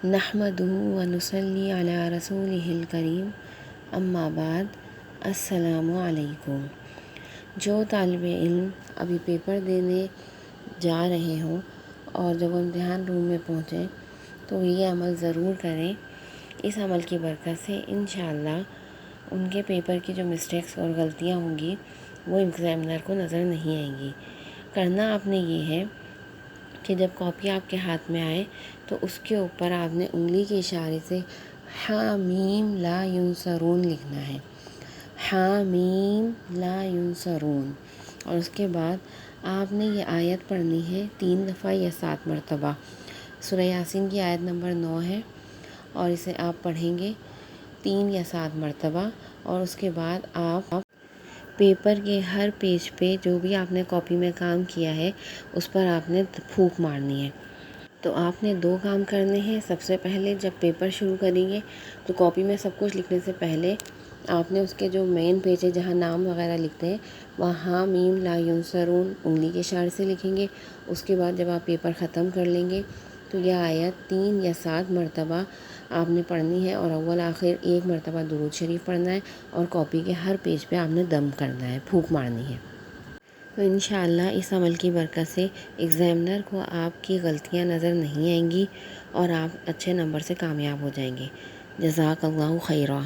نحمدہ ونصلی علی رسولہ الکریم، اما بعد، السلام علیکم۔ جو طالب علم ابھی پیپر دینے جا رہے ہوں اور جب وہ امتحان روم میں پہنچیں تو یہ عمل ضرور کریں۔ اس عمل کی برکت سے انشاءاللہ ان کے پیپر کی جو مسٹیکس اور غلطیاں ہوں گی وہ ایگزامنر کو نظر نہیں آئیں گی۔ کرنا آپ نے یہ ہے کہ جب کاپی آپ کے ہاتھ میں آئے تو اس کے اوپر آپ نے انگلی کے اشارے سے حامیم لا ینصرون لکھنا ہے، حامیم لا ینصرون، اور اس کے بعد آپ نے یہ آیت پڑھنی ہے 3 دفعہ یا 7 مرتبہ۔ سورہ یاسین کی آیت نمبر 9 ہے اور اسے آپ پڑھیں گے 3 یا 7 مرتبہ، اور اس کے بعد آپ پیپر کے ہر پیج پہ جو بھی آپ نے کاپی میں کام کیا ہے اس پر آپ نے پھونک مارنی ہے۔ تو آپ نے 2 کام کرنے ہیں۔ سب سے پہلے جب پیپر شروع کریں گے تو کاپی میں سب کچھ لکھنے سے پہلے آپ نے اس کے جو مین پیج ہے جہاں نام وغیرہ لکھتے ہیں وہاں میم لا ینصرون انگلی کے اشارے سے لکھیں گے۔ اس کے بعد جب آپ پیپر ختم کر لیں گے تو یہ آیت 3 یا 7 مرتبہ آپ نے پڑھنی ہے، اور اول آخر 1 مرتبہ درود شریف پڑھنا ہے، اور کاپی کے ہر پیج پہ آپ نے دم کرنا ہے، پھونک مارنی ہے۔ تو انشاءاللہ اس عمل کی برکت سے ایگزامنر کو آپ کی غلطیاں نظر نہیں آئیں گی اور آپ اچھے نمبر سے کامیاب ہو جائیں گے۔ جزاک اللہ خیرا۔